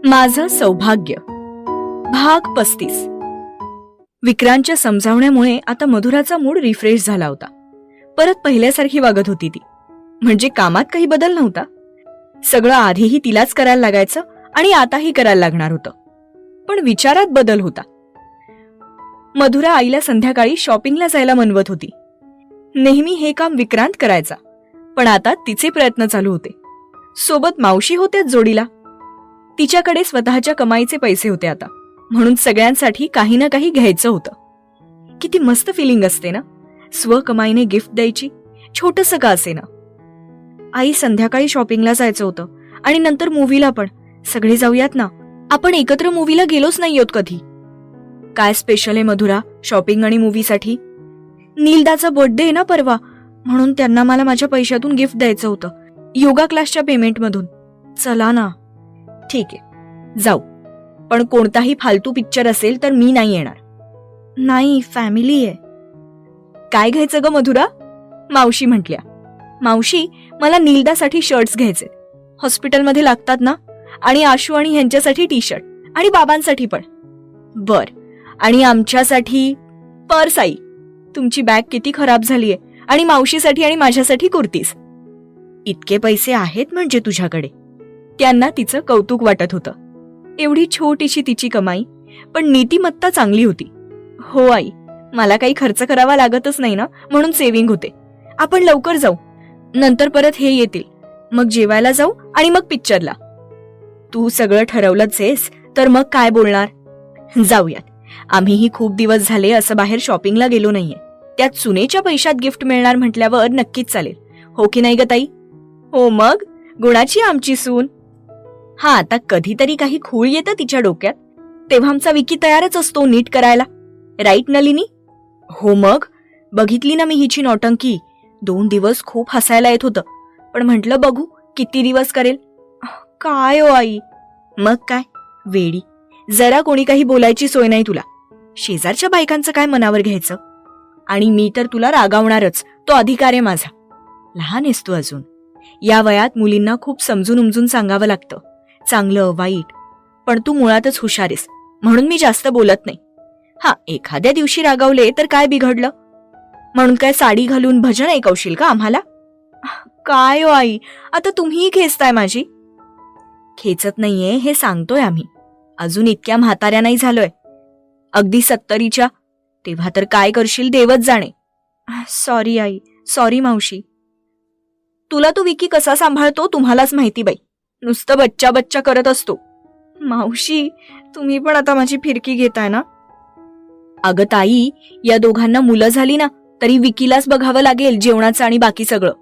माझं सौभाग्य भाग 35. विक्रांतच्या समजावण्यामुळे आता मधुराचा मूड रिफ्रेश झाला होता. परत पहिल्यासारखी वागत होती ती. म्हणजे कामात काही बदल नव्हता. सगळं आधीही तिलाच करायला लागायचं आणि आताही करायला लागणार होतं. पण विचारात बदल होता. मधुरा आईला संध्याकाळी शॉपिंगला जायला मनवत होती. नेहमी हे काम विक्रांत करायचा, पण आता तिचे प्रयत्न चालू होते. सोबत मावशी होत्याच जोडीला. तिच्याकडे स्वतःच्या कमाईचे पैसे होते आता, म्हणून सगळ्यांसाठी काही ना काही घ्यायचं होतं. किती मस्त फिलिंग असते ना स्वकमाईने गिफ्ट द्यायची, छोटंसं का असे ना. आई संध्याकाळी शॉपिंगला जायचं होतं आणि नंतर मूवीला पण. सगळे जाऊयात ना, आपण एकत्र मूवीला गेलोच नाही आहोत कधी. काय स्पेशल आहे मधुरा शॉपिंग आणि मूवीसाठी? नीलदाचा बर्थडे आहे ना परवा, म्हणून त्यांना मला माझ्या पैशातून गिफ्ट द्यायचं होतं, योगा क्लासच्या पेमेंटमधून. चला ना. ठीक आहे जाऊ, पण कोणताही फालतू पिक्चर असेल तर मी नाही येणार. नाही, फॅमिली आहे. काय घ्यायचं ग मधुरा? मावशी म्हटल्या. मावशी, मला नीलदासाठी शर्ट्स घ्यायचे, हॉस्पिटलमध्ये लागतात ना, आणि आशू आणि ह्यांच्यासाठी टी शर्ट, आणि बाबांसाठी पण. बर, आणि आमच्यासाठी पर्स. आई, तुमची बॅग किती खराब झालीये, आणि मावशीसाठी आणि माझ्यासाठी कुर्तीज. इतके पैसे आहेत म्हणजे तुझ्याकडे? त्यांना तिचं कौतुक वाटत होतं. एवढी छोटीशी तिची कमाई, पण नीतिमत्ता चांगली होती. हो आई, मला काही खर्च करावा लागतच नाही ना, म्हणून सेव्हिंग होते. आपण लवकर जाऊ, नंतर परत हे येतील, मग जेवायला जाऊ आणि मग पिक्चरला. तू सगळं ठरवलंच आहेस तर मग काय बोलणार. जाऊयात. आम्हीही खूप दिवस झाले असं बाहेर शॉपिंगला गेलो नाहीये. त्यात सुनेच्या पैशात गिफ्ट मिळणार म्हटल्यावर नक्कीच चालेल. हो की नाही ग ताई? हो मग, गुणाची आमची सून. हा, आता कधीतरी काही खूळ येतं तिच्या डोक्यात, तेव्हा आमचा विकी तयारच असतो नीट करायला. राईट नलिनी? हो मग, बघितली ना मी हिची नौटंकी. 2 दिवस खूप हसायला येत होतं, पण म्हटलं बघू किती दिवस करेल. काय हो आई? मग काय वेडी, जरा कोणी काही बोलायची सोय नाही तुला. शेजारच्या बायकांचं काय मनावर घ्यायचं? आणि मी तर तुला रागावणारच, तो अधिकार आहे माझा. लहान आहेस तू अजून. या वयात मुलींना खूप समजून उमजून सांगावं लागतं, चांगलं वाईट. पण तू मुळातच हुशार आहेस, म्हणून मी जास्त बोलत नाही. हा, एखाद्या दिवशी रागावले तर काय बिघडलं? म्हणून काय साडी घालून भजन ऐकवशील का आम्हाला? काय हो आई, आता तुम्हीही खेचताय माझी. खेचत नाहीये, हे सांगतोय आम्ही. अजून इतक्या म्हाताऱ्या नाही झालोय. अगदी 70च्या, तेव्हा तर काय करशील देवच जाणे. सॉरी आई, सॉरी मावशी. तुला तो विकी कसा सांभाळतो तुम्हालाच माहिती बाई. नुसतं बच्चा बच्चा करत असतो. मावशी, तुम्ही पण आता माझी फिरकी घेताय ना. अगं ताई, या दोघांना मुलं झाली ना तरी विकीलाच बघावं लागेल जेवणाचं आणि बाकी सगळं.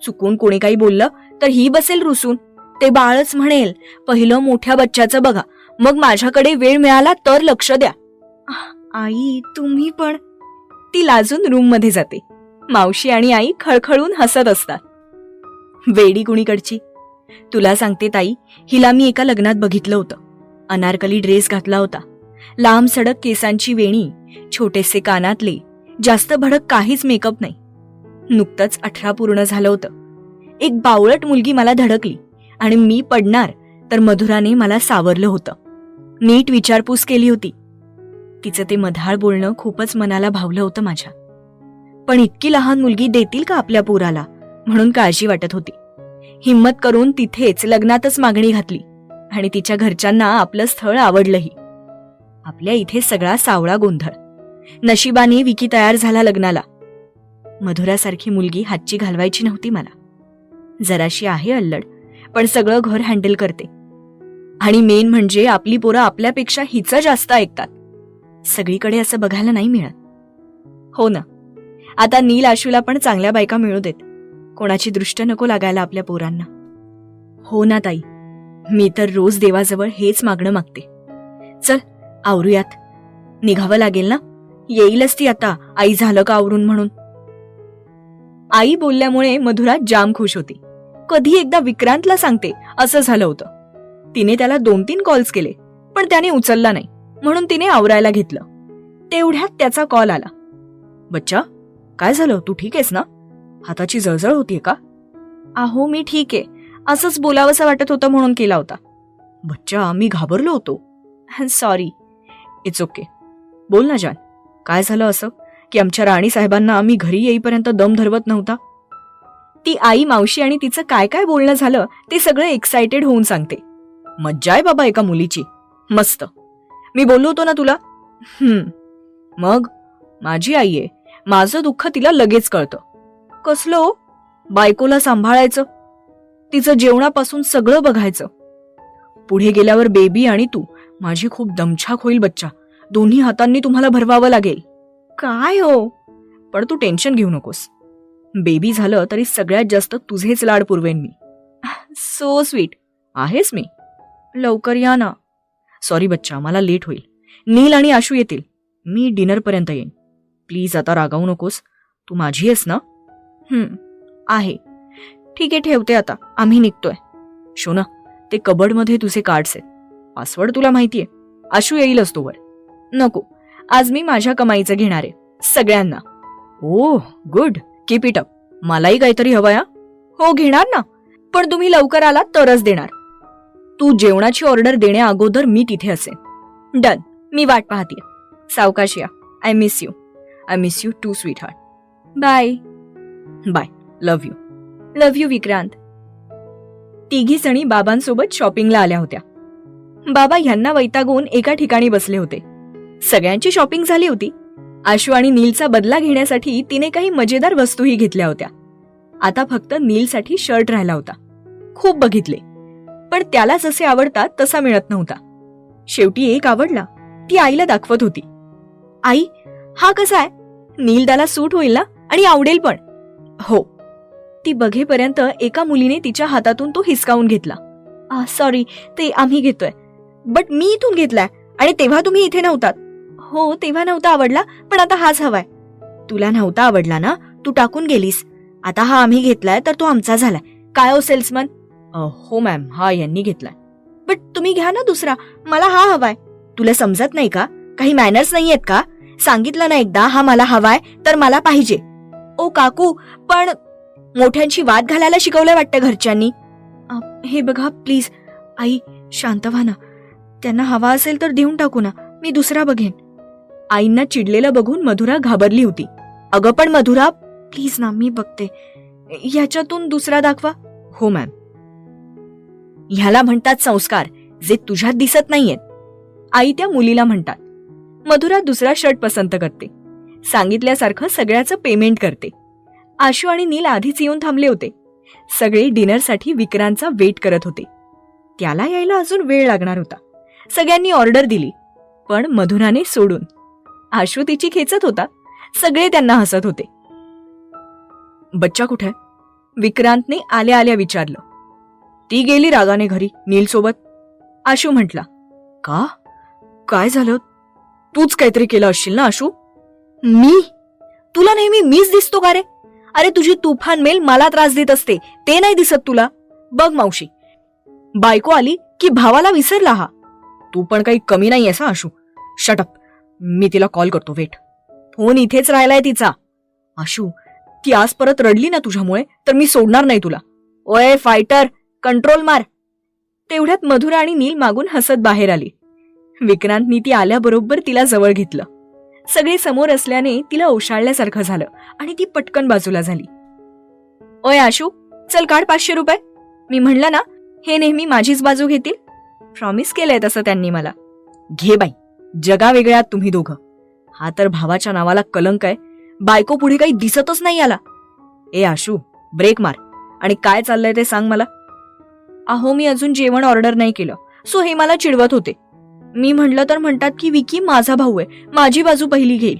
चुकून कोणी काही बोललं तर ही बसेल रुसून. ते बाळच म्हणेल, पहिलं मोठ्या बच्च्याचं बघा, मग माझ्याकडे वेळ मिळाला तर लक्ष द्या. आई, तुम्ही पण. ती लाजून रूम मध्ये जाते. मावशी आणि आई खळखळून हसत असतात. वेडी कुणीकडची. तुला सांगते ताई, हिला मी एका लग्नात बघितलं होतं. अनारकली ड्रेस घातला होता, लांब सडक केसांची वेणी, छोटेसे कानातले, जास्त भडक काहीच मेकअप नाही. नुकतंच 18 पूर्ण झालं होतं. एक बावळट मुलगी मला धडकली आणि मी पडणार तर मधुराने मला सावरलं होतं. नीट विचारपूस केली होती. तिचं ते मधाळ बोलणं खूपच मनाला भावलं होतं माझ्या. पण इतकी लहान मुलगी देतील का आपल्या पोराला, म्हणून काळजी वाटत होती. हिम्मत करून तिथेच लग्नातच मागणी घातली आणि तिच्या घरच्यांना आपलं स्थळ आवडलंही. आपल्या इथे सगळा सावळा गोंधळ. नशिबाने विकी तयार झाला लग्नाला. मधुरासारखी मुलगी हातची घालवायची नव्हती मला. जराशी आहे अल्लड, पण सगळं घर हँडल करते. आणि मेन म्हणजे आपली पोरं आपल्यापेक्षा हिचं जास्त ऐकतात. सगळीकडे असं बघायला नाही मिळत. हो ना, आता नील आशूला पण चांगल्या बायका मिळू देत. कोणाची दृष्ट नको लागायला आपल्या पोरांना. हो ना ताई, मी तर रोज देवाजवळ हेच मागणं मागते. चल आवरूयात, निघावं लागेल ना. येईलच ती आता, आई झालं का आवरून म्हणून. आई बोलल्यामुळे मधुरा जाम खुश होती. कधी एकदा विक्रांतला सांगते असं झालं होतं. तिने त्याला 2-3 कॉल्स केले, पण त्याने उचलला नाही, म्हणून तिने आवरायला घेतलं. तेवढ्यात त्याचा कॉल आला. बच्चा, काय झालं, तू ठीक आहेस ना? हाताची जळजळ होतीये का? अहो मी ठीक आहे, असंच बोलावंसं वाटत होतं म्हणून केला होता. बच्चा, मी घाबरलो होतो. सॉरी. It's okay. बोल ना जान, काय झालं असं की आमच्या राणी साहेबांना आम्ही घरी येईपर्यंत दम धरवत नव्हता? ती आई, मावशी आणि तिचं काय काय बोलणं झालं ते सगळं एक्सायटेड होऊन सांगते. मज्जा आहे बाबा एका मुलीची. मस्त. मी बोललो होतो ना तुला. मग माझी आई आहे, माझं दुःख तिला लगेच कळतं. कसलं हो? बायकोला सांभाळायचं, तिचं जेवणापासून सगळं बघायचं. पुढे गेल्यावर बेबी आणि तू, माझी खूप दमछाक होईल बच्चा. दोन्ही हातांनी तुम्हाला भरवावं लागेल. काय हो? पण तू टेन्शन घेऊ नकोस. बेबी झालं तरी सगळ्यात जास्त तुझेच लाड पुरवेन मी. So sweet. आहेस मी. लवकर या ना. सॉरी बच्चा, मला लेट होईल. नील आणि आशू येतील. मी डिनरपर्यंत येईन. प्लीज आता रागावू नकोस. तू माझी आहेस ना? आहे. ठीक आहे, ठेवते आता. आम्ही निघतोय. शोना, ते कबर्डमध्ये तुझे कार्ड्स आहेत. पासवर्ड तुला माहितीये. आशू येईलच तोवर. नको, आज मी माझ्या कमाईचं घेणार आहे. सगळ्यांना. ओ गुड, कीप इट अप. मलाही काहीतरी हवंय. हो घेणार ना, पण तुम्ही लवकर आलात तरच देणार. तू जेवणाची ऑर्डर देण्या अगोदर मी तिथे असेन. डन. मी वाट पाहतीये. सावकाश या. I miss you. I miss you too sweetheart. Bye. Bye. Love you. Love you Vikrant. तिघी जणी बाबांसोबत शॉपिंगला आल्या होत्या. बाबा ह्यांना वैतागून एका ठिकाणी बसले होते. सगळ्यांची शॉपिंग झाली होती. आशू आणि नीलचा बदला घेण्यासाठी तिने काही मजेदार वस्तूही घेतल्या होत्या. आता फक्त नीलसाठी शर्ट राहिला होता. खूप बघितले, पण त्याला जसे आवडतात तसा मिळत नव्हता. शेवटी एक आवडला. ती आईला दाखवत होती. आई, हा कसा आहे? नील त्याला सूट होईल ना आणि आवडेल पण. हो. ती बघेपर्यंत एका मुलीने तिच्या हातातून तो हिसकावून घेतला. सॉरी, ते आम्ही घेतोय. बट मी इथून घेतलाय आणि तेव्हा तुम्ही इथे नव्हतात. हो, तेव्हा नव्हता आवडला, पण आता हाच हवाय. तुला नव्हता आवडला ना, तू टाकून गेलीस. आता हा आम्ही घेतलाय तर तो आमचा झालाय. काय हो सेल्समन? हो मॅम, हा यांनी घेतलाय. बट तुम्ही घ्या ना दुसरा. मला हा हवाय. तुला समजत नाही का? काही मॅनर्स नाहीयेत का? सांगितलं ना एकदा हा मला हवाय तर मला पाहिजे. ओ काकू, पण मोठ्यांची वाद घालायला शिकवलंय वाटतं घरच्यांनी. हे बघा प्लीज. आई, शांत व्हा ना. त्यांना हवा असेल तर देऊन टाकू ना, मी दुसरा बघेन. आईंना चिडलेलं बघून मधुरा घाबरली होती. अगं पण मधुरा, प्लीज ना, मी बघते. ह्याच्यातून दुसरा दाखवा. हो मॅम. ह्याला म्हणतात संस्कार, जे तुझ्यात दिसत नाहीयेत. आई त्या मुलीला म्हणतात. मधुरा दुसरा शर्ट पसंत करते. सांगितल्यासारखं सगळ्याचं पेमेंट करते. आशू आणि नील आधीच येऊन थांबले होते. सगळे डिनरसाठी विक्रांतचा वेट करत होते. त्याला यायला अजून वेळ लागणार होता. सगळ्यांनी ऑर्डर दिली, पण मधुराने सोडून. आशू तिची खेचत होता. सगळे त्यांना हसत होते. बच्चा कुठे? विक्रांतने आल्या आल्या विचारलं. ती गेली रागाने घरी नील सोबत. आशू म्हटला. का? काय झालं? तूच काहीतरी केलं असशील ना आशू? मी? तुला नेहमी मीच दिसतो का रे? अरे तुझी तुफान मेल मला त्रास देत असते, ते नाही दिसत तुला? बघ मावशी, बायको आली की भावाला विसरला हा. तू पण काही कमी नाही आहेस आशू. शटअप. मी तिला कॉल करतो, वेट. फोन इथेच राहिलाय तिचा. आशू, ती आज परत रडली ना तुझ्यामुळे तर मी सोडणार नाही तुला. ओए फायटर, कंट्रोल मार. तेवढ्यात मधुरा आणि नील मागून हसत बाहेर आली. विक्रांतनी ती आल्याबरोबर तिला जवळ घेतलं. सगळे समोर असल्याने तिला ओशाळल्यासारखं झालं आणि ती पटकन बाजूला झाली. ओय आशू, चल काढ 500 रुपये. मी म्हणलं ना, हे नेहमी माझीच बाजू घेतील. प्रॉमिस केलंय तसं त्यांनी मला. घे बाई, जगा वेगळ्यात तुम्ही दोघं. हा तर भावाच्या नावाला कलंक आहे. बायको पुढे काही दिसतच नाही आला. ए आशू, ब्रेक मार आणि काय चाललंय ते सांग मला. अहो, मी अजून जेवण ऑर्डर नाही केलं, सो हे मला चिडवत होते. मी म्हणलं तर म्हणतात की विकी माझा भाऊ आहे, माझी बाजू पहिली घेईल.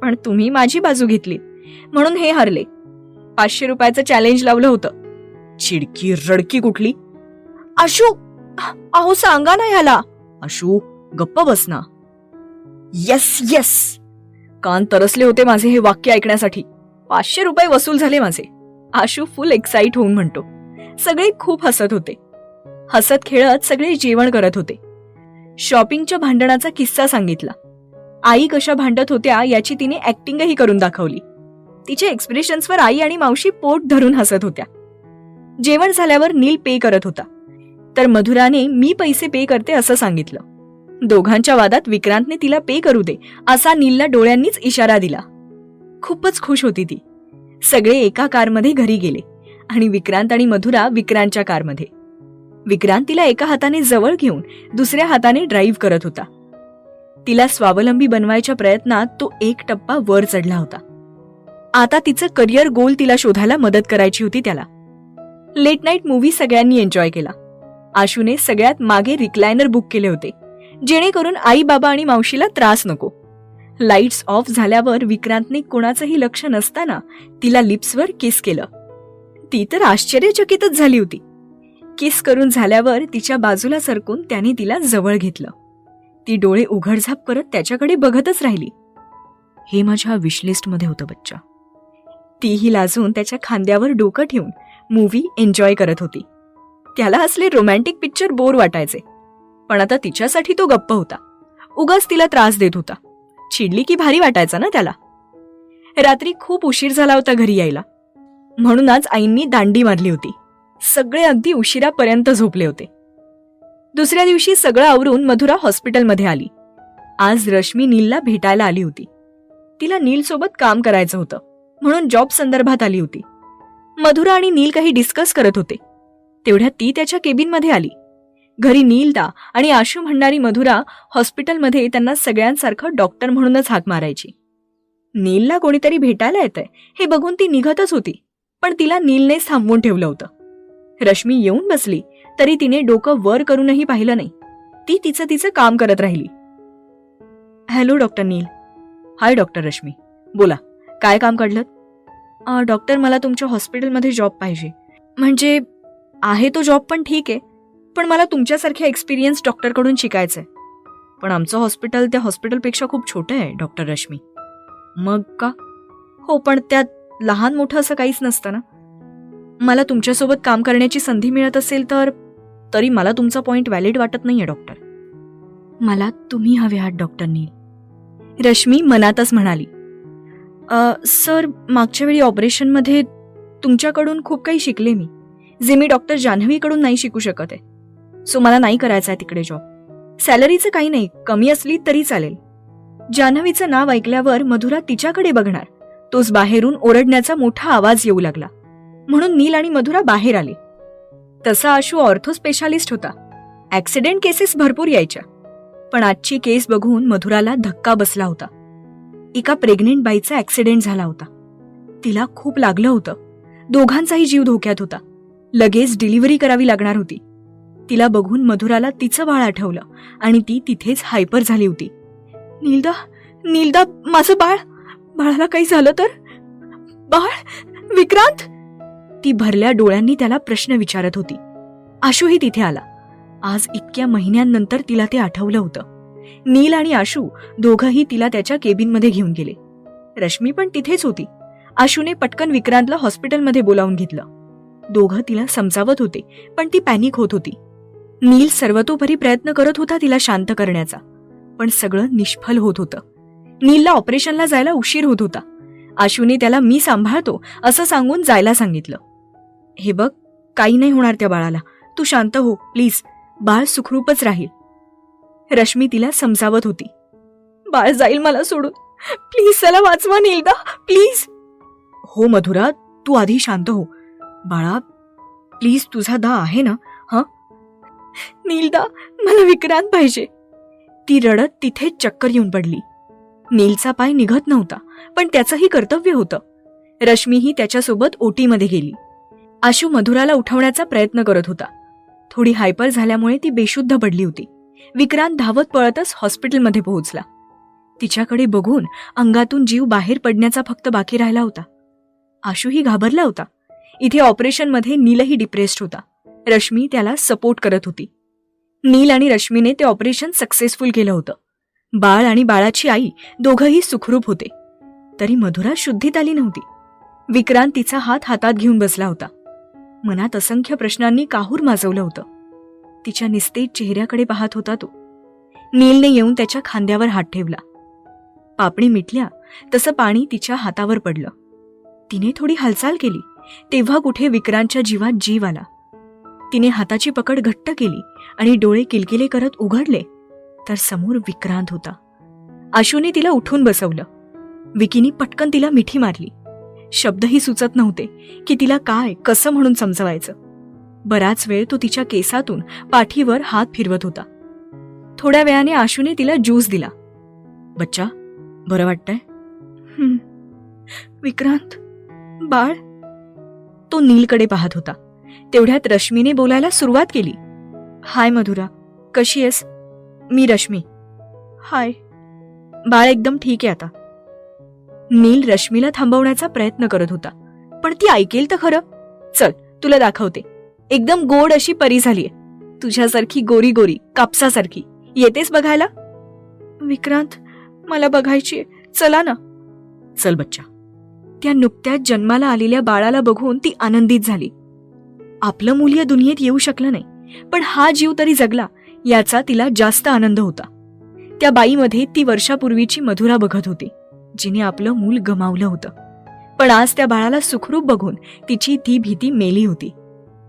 पण तुम्ही माझी बाजू घेतली म्हणून हे हरले. 500 रुपयाचं चॅलेंज लावलं होतं. चिडकी रडकी कुठली? आशू, अहो सांगा ना ह्याला. आशू, गप्प बस ना. Yes yes. कान तरसले होते माझे हे वाक्य ऐकण्यासाठी. 500 रुपये वसूल झाले माझे. आशू फुल एक्साइट होऊन म्हणतो. सगळे खूप हसत होते. हसत खेळत सगळे जेवण करत होते. शॉपिंगच्या भांडणाचा किस्सा सांगितला. आई कशा भांडत होत्या याची तिने ऍक्टिंगही करून दाखवली. तिच्या एक्सप्रेशन्सवर आई आणि मावशी पोट धरून हसत होत्या. जेवण झाल्यावर नील पे करत होता. तर मधुराने मी पैसे पे करते असं सांगितलं. दोघांच्या वादात विक्रांतने तिला पे करू दे असा नीलला डोळ्यांनीच इशारा दिला. खूपच खुश होती ती. सगळे एका कारमध्ये घरी गेले आणि विक्रांत आणि मधुरा विक्रांतच्या कारमध्ये. विक्रांत तिला एका हाताने जवळ घेऊन दुसऱ्या हाताने ड्राईव्ह करत होता. तिला स्वावलंबी बनवायच्या प्रयत्नात तो एक टप्पा वर चढला होता. आता तिचं करिअर गोल तिला शोधायला मदत करायची होती त्याला. लेट नाईट मूव्ही सगळ्यांनी एन्जॉय केला. आशूने सगळ्यात मागे रिक्लायनर बुक केले होते, जेणेकरून आई बाबा आणि मावशीला त्रास नको. लाईट्स ऑफ झाल्यावर विक्रांतने कोणाचंही लक्ष नसताना तिला लिप्सवर किस केलं. ती तर आश्चर्यचकितच झाली होती. किस करून झाल्यावर तिच्या बाजूला सरकून त्याने तिला जवळ घेतलं. ती डोळे उघडझाप करत त्याच्याकडे बघतच राहिली. हे माझ्या विशलिस्टमध्ये होतं बच्चा. तीही लाजून त्याच्या खांद्यावर डोकं ठेवून मूव्ही एन्जॉय करत होती. त्याला असले रोमॅन्टिक पिक्चर बोर वाटायचे, पण आता तिच्यासाठी तो गप्प होता. उगाच तिला त्रास देत होता. चिडली की भारी वाटायचा ना त्याला. रात्री खूप उशीर झाला होता घरी यायला, म्हणून आज आईंनी दांडी मारली होती. सगळे अगदी उशिरापर्यंत झोपले होते. दुसऱ्या दिवशी सगळं आवरून मधुरा हॉस्पिटलमध्ये आली. आज रश्मी नीलला भेटायला आली होती. तिला नील सोबत काम करायचं होतं, म्हणून जॉब संदर्भात आली होती. मधुरा आणि नील काही डिस्कस करत होते. तेवढ्यात ती त्याच्या केबिनमध्ये आली. घरी नीलदा आणि आशू म्हणणारी मधुरा हॉस्पिटलमध्ये त्यांना सगळ्यांसारखं डॉक्टर म्हणूनच हाक मारायची. नीलला कोणीतरी भेटायला येतंय हे बघून ती निघतच होती, पण तिला नीलनेच थांबवून ठेवलं होतं. रश्मी येऊन बसली तरी तिने डोकं वर करूनही पाहिलं नाही. ती तिचं काम करत राहिली. हॅलो डॉक्टर नील. हाय डॉक्टर रश्मी, बोला काय काम काढलं? डॉक्टर मला तुमच्या हॉस्पिटलमध्ये जॉब पाहिजे. म्हणजे आहे तो जॉब पण ठीक आहे, पण मला तुमच्यासारख्या एक्सपिरियन्स डॉक्टरकडून शिकायचंय. पण आमचं हॉस्पिटल त्या हॉस्पिटलपेक्षा खूप छोटं आहे डॉक्टर रश्मी. मग का? हो, पण त्यात लहान मोठं असं काहीच नसतं ना. मला तुमच्यासोबत काम करण्याची संधी मिळत असेल तर तरी मला तुमचा पॉइंट व्हॅलिड वाटत नाहीये डॉक्टर. मला तुम्ही हवे आहात डॉक्टर नील, रश्मी मनातच म्हणाली. सर, मागच्या वेळी ऑपरेशनमध्ये तुमच्याकडून खूप काही शिकले मी, जे मी डॉक्टर जान्हवीकडून नाही शिकू शकत आहे. सो मला नाही करायचं आहे तिकडे जॉब. सॅलरीचं काही नाही, कमी असली तरी चालेल. जान्हवीचं नाव ऐकल्यावर मधुरा तिच्याकडे बघणार तोच बाहेरून ओरडण्याचा मोठा आवाज येऊ लागला, म्हणून नील आणि मधुरा बाहेर आले. तसा आशू ऑर्थो स्पेशालिस्ट होता. ऍक्सिडेंट केसेस भरपूर यायच्या, पण आजची केस बघून मधुराला धक्का बसला होता. एका प्रेग्नेंट बाईचा ऍक्सिडेंट झाला होता. तिला खूप लागलं होतं. दोघांचाही जीव धोक्यात होता. लगेच डिलिव्हरी करावी लागणार होती. तिला बघून मधुराला तिचं बाळ आठवलं आणि ती तिथेच हायपर झाली होती. नीलदा, माझं बाळ, बाळाला काही झालं तर? बाळ, विक्रांत? ती भरल्या डोळ्यांनी त्याला प्रश्न विचारत होती. आशूही तिथे आला. आज इतक्या महिन्यांनंतर तिला ते आठवलं होतं. नील आणि आशू दोघंही तिला त्याच्या केबिनमध्ये घेऊन गेले. रश्मी पण तिथेच होती. आशूने पटकन विक्रांतला हॉस्पिटलमध्ये बोलावून घेतलं. दोघं तिला समजावत होते, पण ती पॅनिक होत होती. नील सर्वतोपरी प्रयत्न करत होता तिला शांत करण्याचा, पण सगळं निष्फल होत होतं. नीलला ऑपरेशनला जायला उशीर होत होता. आशूने त्याला मी सांभाळतो असं सांगून जायला सांगितलं. हे बघ, काही नाही होणार त्या बाळाला, तू शांत हो प्लीज, बाळ सुखरूपच राहील. रश्मी तिला समजावत होती. बाळ जाईल मला सोडून, प्लीज त्याला वाचवा नीलदा, प्लीज. हो मधुरा, तू आधी शांत हो. बाळा प्लीज, तुझा दा आहे ना? हं नीलदा, मला विक्रांत पाहिजे. ती रडत तिथे चक्कर येऊन पडली. नीलचा पाय निघत नव्हता, पण त्याचंही कर्तव्य होतं. रश्मीही त्याच्यासोबत ओटीमध्ये गेली. आशू मधुराला उठवण्याचा प्रयत्न करत होता. थोडी हायपर झाल्यामुळे ती बेशुद्ध पडली होती. विक्रांत धावत पळतच हॉस्पिटलमध्ये पोहोचला. तिच्याकडे बघून अंगातून जीव बाहेर पडण्याचा फक्त बाकी राहिला होता. आशूही घाबरला होता. इथे ऑपरेशनमध्ये नीलही डिप्रेस्ड होता. रश्मी त्याला सपोर्ट करत होती. नील आणि रश्मीने ते ऑपरेशन सक्सेसफुल केलं होतं. बाळ आणि बाळाची आई दोघंही सुखरूप होते. तरी मधुरा शुद्धीत आली नव्हती. विक्रांत तिचा हात हातात घेऊन बसला होता. मनात असंख्य प्रश्नांनी काहूर माजवलं होतं. तिच्या निस्तेज चेहऱ्याकडे पाहत होता तो. नीलने येऊन त्याच्या खांद्यावर हात ठेवला. पापणी मिटल्या तसं पाणी तिच्या हातावर पडलं. तिने थोडी हालचाल केली, तेव्हा कुठे विक्रांतच्या जीवात जीव आला. तिने हाताची पकड घट्ट केली आणि डोळे किलकिले करत उघडले तर समोर विक्रांत होता. आशूने तिला उठून बसवलं. विकीने पटकन तिला मिठी मारली. शब्दही सुचत नव्हते की तिला काय कसं म्हणून समजवायचं. बराच वेळ तो तिच्या केसातून पाठीवर हात फिरवत होता. थोड्या वेळाने आशूने तिला ज्यूस दिला. बच्चा, बरं वाटतंय? विक्रांत, बाळ. तो नीलकडे पाहत होता. तेवढ्यात रश्मीने बोलायला सुरुवात केली. हाय मधुरा, कशी आहेस? मी रश्मी. हाय. बाळ एकदम ठीक आहे आता. नील रश्मीला थांबवण्याचा प्रयत्न करत होता, पण ती ऐकेल तर खरं. चल, तुला दाखवते. एकदम गोड अशी परी झालीये. तुझ्यासारखी गोरी गोरी, कापसासारखी. येतेस बघायला? विक्रांत, मला बघायची. चला ना. चल बच्चा. त्या नुकत्याच जन्माला आलेल्या बाळाला बघून ती आनंदित झाली. आपलं मूल या दुनियेत येऊ शकलं नाही, पण हा जीव तरी जगला याचा तिला जास्त आनंद होता. त्या बाईमध्ये ती वर्षापूर्वीची मधुरा बघत होती, जिने आपलं मूल गमावलं होतं. पण आज त्या बाळाला सुखरूप बघून तिची ती भीती मेली होती.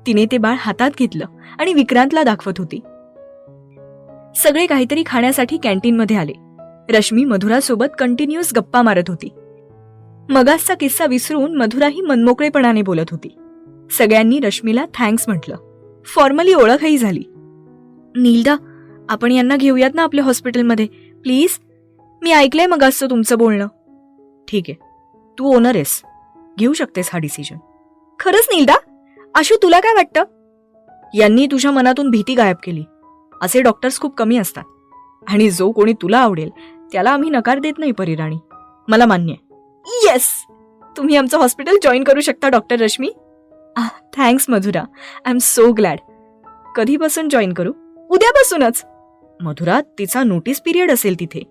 तिने ते बाळ हातात घेतलं आणि विक्रांतला दाखवत होती. सगळे काहीतरी खाण्यासाठी कॅन्टीनमध्ये आले. रश्मी मधुरासोबत कंटिन्युअस गप्पा मारत होती. मगासचा किस्सा विसरून मधुराही मनमोकळेपणाने बोलत होती. सगळ्यांनी रश्मीला थँक्स म्हटलं. फॉर्मली ओळखही झाली. नीलदा, आपण यांना घेऊयात ना आपल्या हॉस्पिटलमध्ये, प्लीज. मी ऐकलंय मगासचं तुमचं बोलणं. ठीक आहे, तू ओनर आहेस, घेऊ शकतेस हा डिसिजन. खरंच नीलदा? आशू, तुला काय वाटतं? यांनी तुझ्या मनातून भीती गायब केली. असे डॉक्टर्स खूप कमी असतात, आणि जो कोणी तुला आवडेल त्याला आम्ही नकार देत नाही परिराणी. मला मान्य आहे. येस, तुम्ही आमचं हॉस्पिटल जॉईन करू शकता doctor Rashmi. Thanks Madhura, I am so glad. कधीपासून जॉईन करू? उद्यापासूनच. मधुरा, तिचा नोटीस पिरियड असेल तिथे.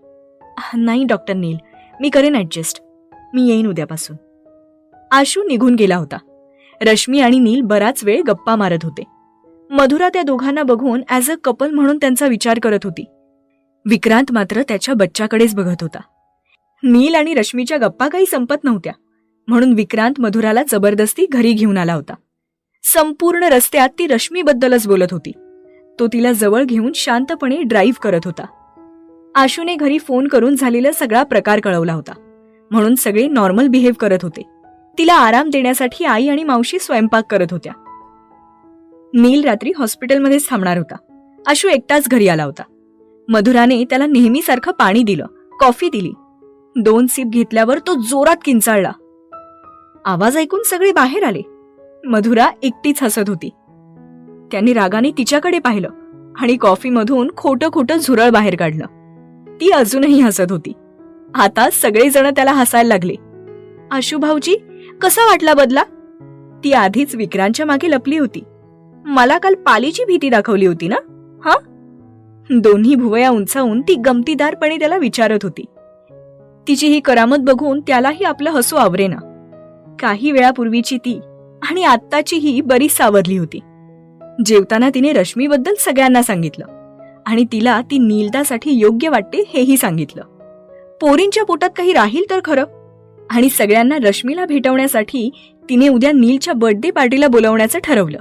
नाही डॉक्टर नील, मी करेन ऍडजस्ट. मी येईन उद्यापासून. आशू निघून गेला होता. रश्मी आणि नील बराच वेळ गप्पा मारत होते. मधुरा त्या दोघांना बघून ॲज अ कपल म्हणून त्यांचा विचार करत होती. विक्रांत मात्र त्याच्या बच्च्याकडेच बघत होता. नील आणि रश्मीच्या गप्पा काही संपत नव्हत्या, म्हणून विक्रांत मधुराला जबरदस्ती घरी घेऊन आला होता. संपूर्ण रस्त्यात ती रश्मीबद्दलच बोलत होती. तो तिला जवळ घेऊन शांतपणे ड्राईव्ह करत होता. आशूने घरी फोन करून झालेला सगळा प्रकार कळवला होता, म्हणून सगळे नॉर्मल बिहेव करत होते. तिला आराम देण्यासाठी आई आणि मावशी स्वयंपाक करत होत्या. नील रात्री हॉस्पिटलमध्येच थांबणार होता. आशू एकटाच घरी आला होता. मधुराने त्याला नेहमीसारखं पाणी दिलं, कॉफी दिली. 2 सिप घेतल्यावर तो जोरात किंचाळला. आवाज ऐकून सगळे बाहेर आले. मधुरा एकटीच हसत होती. त्यांनी रागाने तिच्याकडे पाहिलं आणि कॉफीमधून खोटं खोटं झुरळ बाहेर काढलं. ती अजूनही हसत होती. आता सगळेजण त्याला हसायला लागले. आशू भाऊजी, कसा वाटला बदला? ती आधीच विक्रांतच्या मागे लपली होती. मला काल पालीची भीती दाखवली होती ना? हा? दोन्ही भुवया उंचावून ती गमतीदारपणे त्याला विचारत होती. तिची ही करामत बघून त्यालाही आपलं हसू आवरेना. काही वेळापूर्वीची ती आणि आत्ताची ही बरीच सावरली होती. जेवताना तिने रश्मीबद्दल सगळ्यांना सांगितलं आणि तिला ती नीलदासाठी योग्य वाटते हेही सांगितलं. पोरींच्या पोटात काही राहील तर खरं. आणि सगळ्यांना रश्मीला भेटवण्यासाठी तिने उद्या नीलच्या बर्थडे पार्टीला बोलवण्याचं ठरवलं.